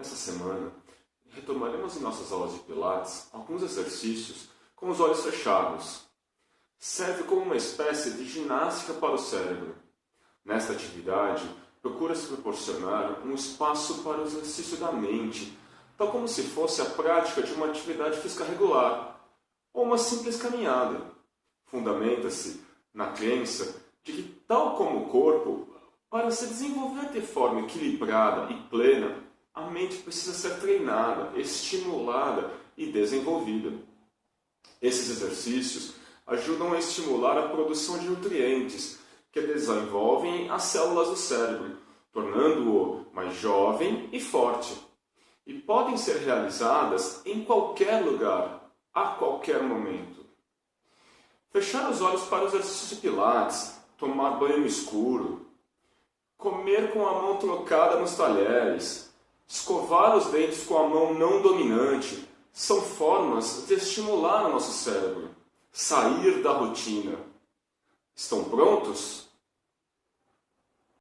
Essa semana, retomaremos em nossas aulas de Pilates alguns exercícios com os olhos fechados. Serve como uma espécie de ginástica para o cérebro. Nesta atividade, procura-se proporcionar um espaço para o exercício da mente, tal como se fosse a prática de uma atividade física regular, ou uma simples caminhada. Fundamenta-se na crença de que, tal como o corpo, para se desenvolver de forma equilibrada e plena, a mente precisa ser treinada, estimulada e desenvolvida. Esses exercícios ajudam a estimular a produção de nutrientes que desenvolvem as células do cérebro, tornando-o mais jovem e forte. E podem ser realizadas em qualquer lugar, a qualquer momento. Fechar os olhos para o exercício de Pilates, tomar banho no escuro, comer com a mão trocada nos talheres, escovar os dentes com a mão não dominante, são formas de estimular o nosso cérebro, sair da rotina. Estão prontos?